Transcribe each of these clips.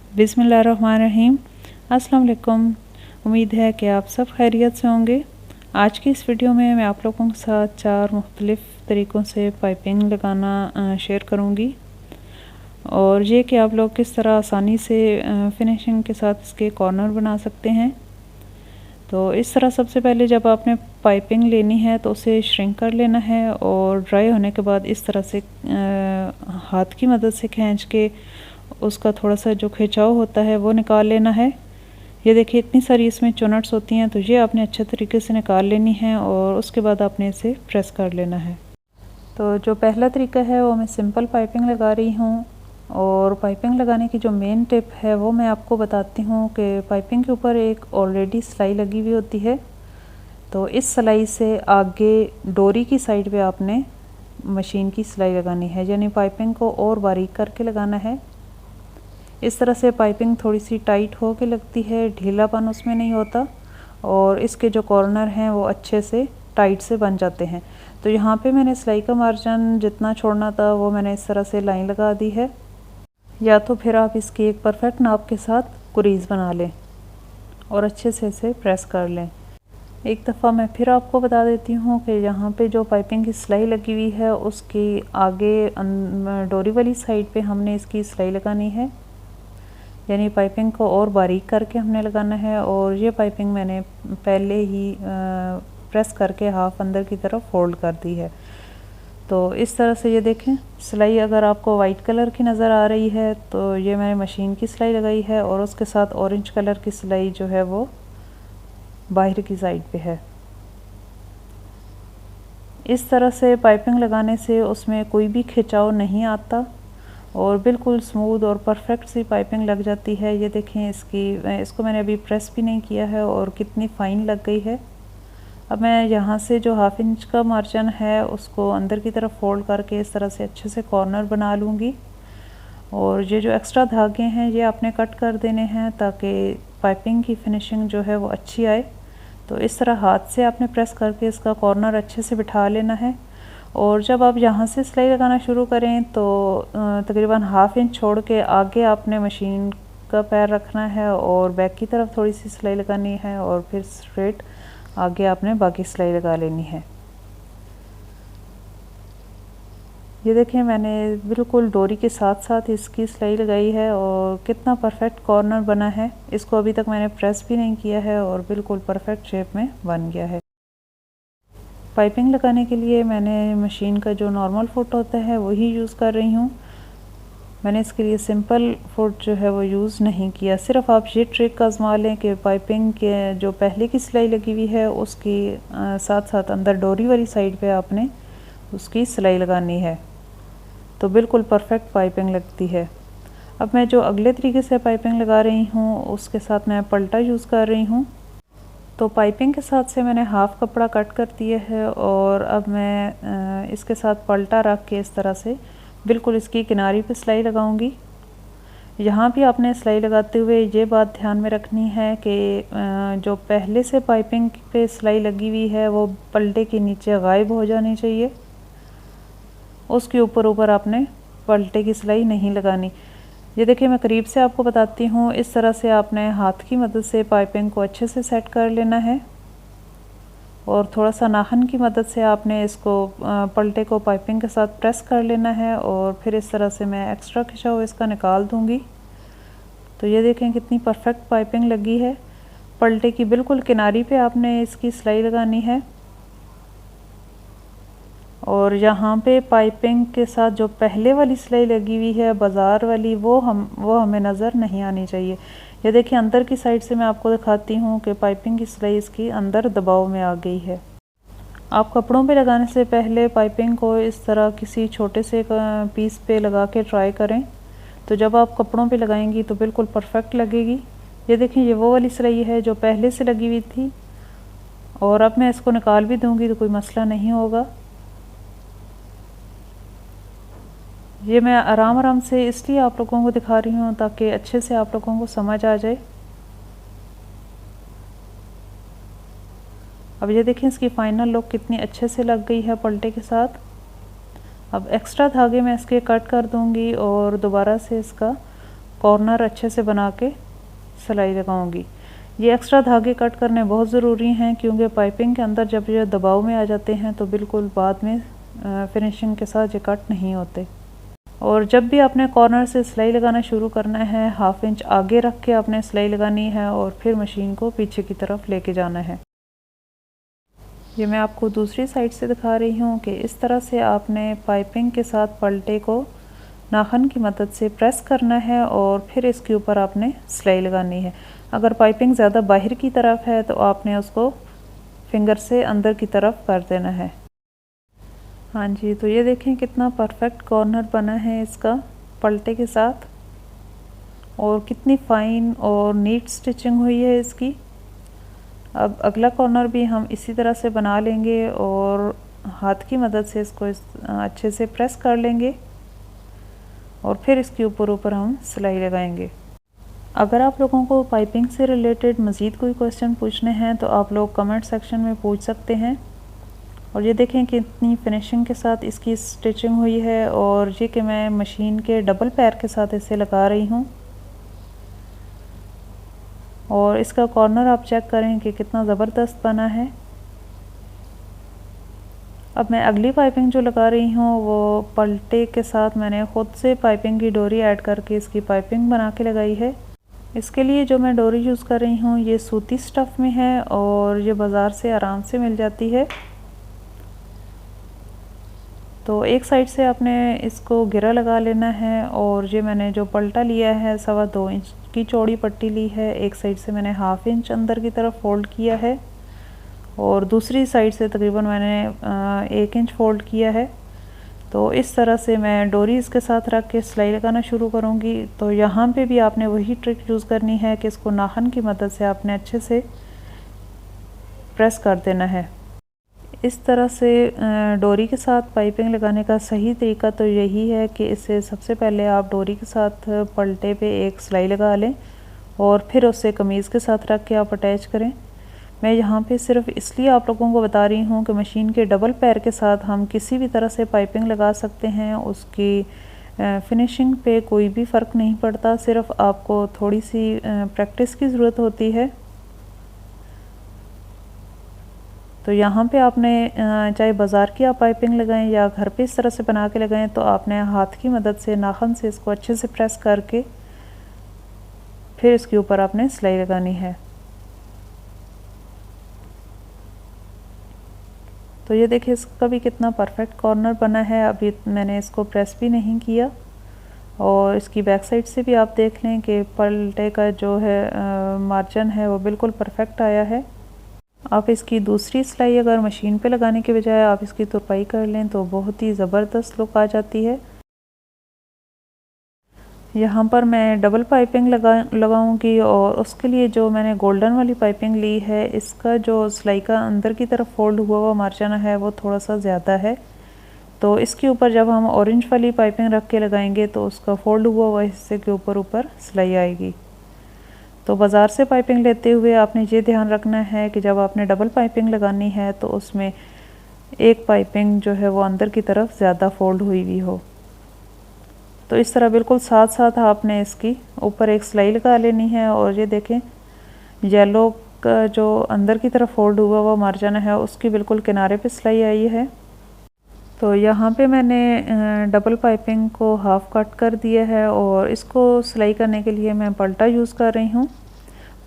बिस्मिल्लाहिर्रहमानिर्रहीम। अस्सलाम वालेकुम। उम्मीद है कि आप सब खैरियत से होंगे। आज की इस वीडियो में मैं आप लोगों के साथ 4 मुख्तलिफ़ तरीक़ों से पाइपिंग लगाना शेयर करूंगी और ये कि आप लोग किस तरह आसानी से फिनिशिंग के साथ इसके कॉर्नर बना सकते हैं। तो इस तरह सबसे पहले जब आपने पाइपिंग लेनी है तो उसे श्रिंक कर लेना है और ड्राई होने के बाद इस तरह से हाथ की मदद से खींच के उसका थोड़ा सा जो खिंचाव होता है वो निकाल लेना है। ये देखिए इतनी सारी इसमें चुनट्स होती हैं, तो ये आपने अच्छे तरीके से निकाल लेनी है और उसके बाद आपने इसे प्रेस कर लेना है। तो जो पहला तरीका है वो मैं सिंपल पाइपिंग लगा रही हूँ और पाइपिंग लगाने की जो मेन टिप है वो मैं आपको बताती हूँ कि पाइपिंग के ऊपर एक ऑलरेडी सिलाई लगी हुई होती है, तो इस सिलाई से आगे डोरी की साइड पे आपने मशीन की सिलाई लगानी है, यानी पाइपिंग को और बारीक करके लगाना है। इस तरह से पाइपिंग थोड़ी सी टाइट हो के लगती है, ढीलापन उसमें नहीं होता और इसके जो कॉर्नर हैं वो अच्छे से टाइट से बन जाते हैं। तो यहाँ पे मैंने सिलाई का मार्जिन जितना छोड़ना था वो मैंने इस तरह से लाइन लगा दी है, या तो फिर आप इसकी एक परफेक्ट नाप के साथ कुरीज़ बना लें और अच्छे से इसे प्रेस कर लें। एक दफ़ा मैं फिर आपको बता देती हूँ कि यहाँ पे जो पाइपिंग की सिलाई लगी हुई है उसकी आगे डोरी वाली साइड पे हमने इसकी सिलाई लगानी है, यानी पाइपिंग को और बारीक करके हमने लगाना है। और ये पाइपिंग मैंने पहले ही प्रेस करके हाफ अंदर की तरफ फोल्ड कर दी है। तो इस तरह से ये देखें, सिलाई अगर आपको वाइट कलर की नज़र आ रही है तो ये मैंने मशीन की सिलाई लगाई है और उसके साथ ऑरेंज कलर की सिलाई जो है वो बाहर की साइड पे है। इस तरह से पाइपिंग लगाने से उसमें कोई भी खिंचाव नहीं आता और बिल्कुल स्मूथ और परफेक्ट सी पाइपिंग लग जाती है। ये देखें इसको मैंने अभी प्रेस भी नहीं किया है और कितनी फ़ाइन लग गई है। अब मैं यहाँ से जो हाफ इंच का मार्जिन है उसको अंदर की तरफ फोल्ड करके इस तरह से अच्छे से कॉर्नर बना लूँगी और ये जो एक्स्ट्रा धागे हैं ये आपने कट कर देने हैं ताकि पाइपिंग की फिनिशिंग जो है वो अच्छी आए। तो इस तरह हाथ से आपने प्रेस करके इसका कॉर्नर अच्छे से बिठा लेना है और जब आप यहाँ से सिलाई लगाना शुरू करें तो तकरीबन हाफ इंच छोड़ के आगे आपने मशीन का पैर रखना है और बैक की तरफ थोड़ी सी सिलाई लगानी है और फिर स्ट्रेट आगे आपने बाकी सिलाई लगा लेनी है। ये देखिए मैंने बिल्कुल डोरी के साथ साथ इसकी सिलाई लगाई है और कितना परफेक्ट कॉर्नर बना है। इसको अभी तक मैंने प्रेस भी नहीं किया है और बिल्कुल परफेक्ट शेप में बन गया है। पाइपिंग लगाने के लिए मैंने मशीन का जो नॉर्मल फुट होता है वही यूज़ कर रही हूँ। मैंने इसके लिए सिंपल फुट जो है वो यूज़ नहीं किया। सिर्फ आप ये ट्रिक आजमा लें कि पाइपिंग के जो पहले की सिलाई लगी हुई है उसकी साथ साथ अंदर डोरी वाली साइड पे आपने उसकी सिलाई लगानी है, तो बिल्कुल परफेक्ट पाइपिंग लगती है। अब मैं जो अगले तरीके से पाइपिंग लगा रही हूँ उसके साथ मैं पलटा यूज़ कर रही हूँ। तो पाइपिंग के साथ से मैंने हाफ़ कपड़ा कट कर दिया है और अब मैं इसके साथ पलटा रख के इस तरह से बिल्कुल इसकी किनारी पे सिलाई लगाऊंगी। यहाँ भी आपने सिलाई लगाते हुए ये बात ध्यान में रखनी है कि जो पहले से पाइपिंग पे सिलाई लगी हुई है वो पलटे के नीचे गायब हो जानी चाहिए, उसके ऊपर आपने पलटे की सिलाई नहीं लगानी। ये देखिए मैं करीब से आपको बताती हूँ। इस तरह से आपने हाथ की मदद से पाइपिंग को अच्छे से सेट कर लेना है और थोड़ा सा नाखून की मदद से आपने इसको पलटे को पाइपिंग के साथ प्रेस कर लेना है और फिर इस तरह से मैं एक्स्ट्रा खिंचाव इसका निकाल दूँगी। तो ये देखें कितनी परफेक्ट पाइपिंग लगी है। पलटे की बिल्कुल किनारी पे आपने इसकी सिलाई लगानी है और यहाँ पे पाइपिंग के साथ जो पहले वाली सिलाई लगी हुई है बाज़ार वाली वो हमें नज़र नहीं आनी चाहिए। ये देखिए अंदर की साइड से मैं आपको दिखाती हूँ कि पाइपिंग की सिलाई इसकी अंदर दबाव में आ गई है। आप कपड़ों पे लगाने से पहले पाइपिंग को इस तरह किसी छोटे से पीस पे लगा के ट्राई करें, तो जब आप कपड़ों पे लगाएंगी तो बिल्कुल परफेक्ट लगेगी। ये देखिए ये वो वाली सिलाई है जो पहले से लगी हुई थी और अब मैं इसको निकाल भी दूँगी तो कोई मसला नहीं होगा। ये मैं आराम से इसलिए आप लोगों को दिखा रही हूँ ताकि अच्छे से आप लोगों को समझ आ जाए। अब ये देखें इसकी फ़ाइनल लुक कितनी अच्छे से लग गई है पलटे के साथ। अब एक्स्ट्रा धागे मैं इसके कट कर दूँगी और दोबारा से इसका कॉर्नर अच्छे से बना के सिलाई लगाऊंगी। ये एक्स्ट्रा धागे कट करने बहुत ज़रूरी हैं क्योंकि पाइपिंग के अंदर जब ये दबाव में आ जाते हैं तो बिल्कुल बाद में फिनिशिंग के साथ ये कट नहीं होते। और जब भी आपने कॉर्नर से सिलाई लगाना शुरू करना है, 1/2 इंच आगे रख के आपने सिलाई लगानी है और फिर मशीन को पीछे की तरफ लेके जाना है। ये मैं आपको दूसरी साइड से दिखा रही हूँ कि इस तरह से आपने पाइपिंग के साथ पलटे को नाखून की मदद से प्रेस करना है और फिर इसके ऊपर आपने सिलाई लगानी है। अगर पाइपिंग ज़्यादा बाहर की तरफ है तो आपने उसको फिंगर से अंदर की तरफ कर देना है। हाँ जी, तो ये देखें कितना परफेक्ट कॉर्नर बना है इसका पलटे के साथ, और कितनी फ़ाइन और नीट स्टिचिंग हुई है इसकी। अब अगला कॉर्नर भी हम इसी तरह से बना लेंगे और हाथ की मदद से इसको अच्छे से प्रेस कर लेंगे और फिर इसके ऊपर हम सिलाई लगाएंगे। अगर आप लोगों को पाइपिंग से रिलेटेड मज़ीद कोई क्वेश्चन पूछने हैं तो आप लोग कमेंट सेक्शन में पूछ सकते हैं। और ये देखें कि इतनी फिनिशिंग के साथ इसकी स्टिचिंग हुई है, और ये कि मैं मशीन के डबल पैर के साथ इसे लगा रही हूँ। और इसका कॉर्नर आप चेक करें कि कितना ज़बरदस्त बना है। अब मैं अगली पाइपिंग जो लगा रही हूँ वो पलटे के साथ मैंने ख़ुद से पाइपिंग की डोरी ऐड करके इसकी पाइपिंग बना के लगाई है। इसके लिए जो मैं डोरी यूज़ कर रही हूँ ये सूती स्टफ़ में है और ये बाज़ार से आराम से मिल जाती है। तो एक साइड से आपने इसको घेरा लगा लेना है, और ये मैंने जो पलटा लिया है 2.25 इंच की चौड़ी पट्टी ली है। एक साइड से मैंने 1/2 इंच अंदर की तरफ फोल्ड किया है और दूसरी साइड से तकरीबन मैंने 1 इंच फोल्ड किया है। तो इस तरह से मैं डोरी इसके साथ रख के सिलाई लगाना शुरू करूँगी। तो यहाँ पे भी आपने वही ट्रिक यूज़ करनी है कि इसको नाखून की मदद से आपने अच्छे से प्रेस कर देना है। इस तरह से डोरी के साथ पाइपिंग लगाने का सही तरीका तो यही है कि इसे सबसे पहले आप डोरी के साथ पलटे पे एक सिलाई लगा लें और फिर उसे कमीज़ के साथ रख के आप अटैच करें। मैं यहाँ पे सिर्फ इसलिए आप लोगों को बता रही हूँ कि मशीन के डबल पैर के साथ हम किसी भी तरह से पाइपिंग लगा सकते हैं, उसकी फिनिशिंग पे कोई भी फ़र्क नहीं पड़ता। सिर्फ आपको थोड़ी सी प्रैक्टिस की ज़रूरत होती है। तो यहाँ पे आपने चाहे बाज़ार की आप पाइपिंग लगाएं या घर पे इस तरह से बना के लगाएं, तो आपने हाथ की मदद से नाखून से इसको अच्छे से प्रेस करके फिर इसके ऊपर आपने सिलाई लगानी है। तो ये देखिए इसका भी कितना परफेक्ट कॉर्नर बना है। अभी मैंने इसको प्रेस भी नहीं किया। और इसकी बैक साइड से भी आप देख लें कि पलटे का जो है मार्जिन है वो बिल्कुल परफेक्ट आया है। आप इसकी दूसरी सिलाई अगर मशीन पे लगाने के बजाय आप इसकी तुरपाई कर लें तो बहुत ही ज़बरदस्त लुक आ जाती है। यहाँ पर मैं डबल पाइपिंग लगाऊंगी और उसके लिए जो मैंने गोल्डन वाली पाइपिंग ली है, इसका जो सिलाई का अंदर की तरफ फोल्ड हुआ हुआ मार्जिन है वो थोड़ा सा ज़्यादा है। तो इसके ऊपर जब हम ऑरेंज वाली पाइपिंग रख के लगाएंगे तो उसका फोल्ड हुआ हुआ हिस्से के ऊपर सिलाई आएगी। तो बाज़ार से पाइपिंग लेते हुए आपने ये ध्यान रखना है कि जब आपने डबल पाइपिंग लगानी है तो उसमें एक पाइपिंग जो है वो अंदर की तरफ ज़्यादा फोल्ड हुई हुई हो। तो इस तरह बिल्कुल साथ साथ आपने इसकी ऊपर एक सिलाई लगा लेनी है। और ये देखें येलो का जो अंदर की तरफ फोल्ड हुआ हुआ मार्जिन है उसकी बिल्कुल किनारे पे सिलाई आई है। तो यहाँ पे मैंने डबल पाइपिंग को हाफ कट कर दिया है और इसको सिलाई करने के लिए मैं पलटा यूज़ कर रही हूँ।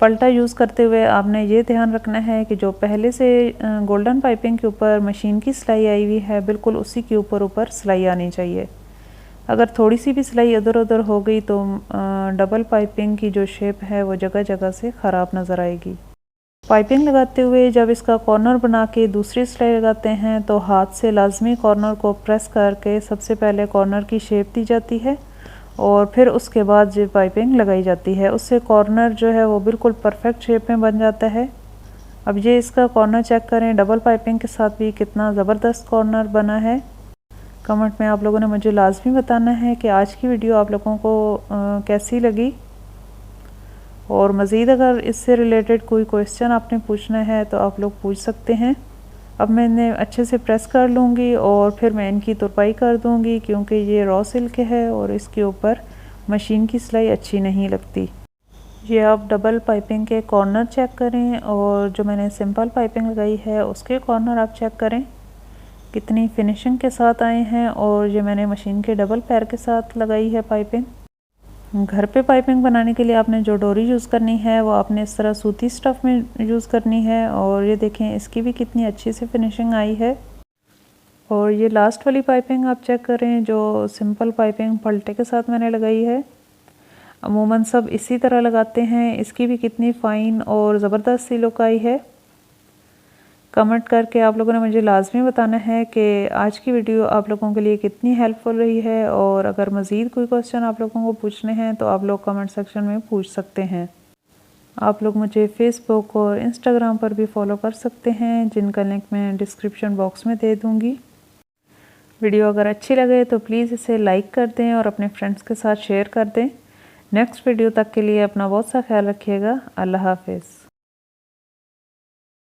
पलटा यूज़ करते हुए आपने ये ध्यान रखना है कि जो पहले से गोल्डन पाइपिंग के ऊपर मशीन की सिलाई आई हुई है बिल्कुल उसी के ऊपर सिलाई आनी चाहिए। अगर थोड़ी सी भी सिलाई इधर उधर हो गई तो डबल पाइपिंग की जो शेप है वो जगह जगह से ख़राब नज़र आएगी। पाइपिंग लगाते हुए जब इसका कॉर्नर बना के दूसरी सिलाई लगाते हैं तो हाथ से लाजमी कॉर्नर को प्रेस करके सबसे पहले कॉर्नर की शेप दी जाती है और फिर उसके बाद जो पाइपिंग लगाई जाती है उससे कॉर्नर जो है वो बिल्कुल परफेक्ट शेप में बन जाता है। अब ये इसका कॉर्नर चेक करें, डबल पाइपिंग के साथ भी कितना ज़बरदस्त कॉर्नर बना है। कमेंट में आप लोगों ने मुझे लाजमी बताना है कि आज की वीडियो आप लोगों को कैसी लगी, और मज़ीद अगर इससे रिलेटेड कोई क्वेश्चन आपने पूछना है तो आप लोग पूछ सकते हैं। अब मैं इन्हें अच्छे से प्रेस कर लूँगी और फिर मैं इनकी तुरपाई कर दूँगी क्योंकि ये रॉ सिल्क है और इसके ऊपर मशीन की सिलाई अच्छी नहीं लगती। ये आप डबल पाइपिंग के कॉर्नर चेक करें और जो मैंने सिंपल पाइपिंग लगाई है उसके कॉर्नर आप चेक करें कितनी फिनिशिंग के साथ आए हैं। और ये मैंने मशीन के डबल पैर के साथ लगाई है पाइपिंग। घर पे पाइपिंग बनाने के लिए आपने जो डोरी यूज़ करनी है वो आपने इस तरह सूती स्टफ़ में यूज़ करनी है। और ये देखें इसकी भी कितनी अच्छी सी फिनिशिंग आई है। और ये लास्ट वाली पाइपिंग आप चेक करें जो सिंपल पाइपिंग पलटे के साथ मैंने लगाई है। अमूमन सब इसी तरह लगाते हैं। इसकी भी कितनी फ़ाइन और ज़बरदस्त सी लुक आई है। कमेंट करके आप लोगों ने मुझे लाजमी बताना है कि आज की वीडियो आप लोगों के लिए कितनी हेल्पफुल रही है। और अगर मज़ीद कोई क्वेश्चन आप लोगों को पूछने हैं तो आप लोग कमेंट सेक्शन में पूछ सकते हैं। आप लोग मुझे फ़ेसबुक और इंस्टाग्राम पर भी फॉलो कर सकते हैं, जिनका लिंक मैं डिस्क्रिप्शन बॉक्स में दे दूँगी। वीडियो अगर अच्छी लगे तो प्लीज़ इसे लाइक कर दें और अपने फ्रेंड्स के साथ शेयर कर दें। नेक्स्ट वीडियो तक के लिए अपना बहुत सा ख्याल रखिएगा। अल्लाह हाफ़िज़।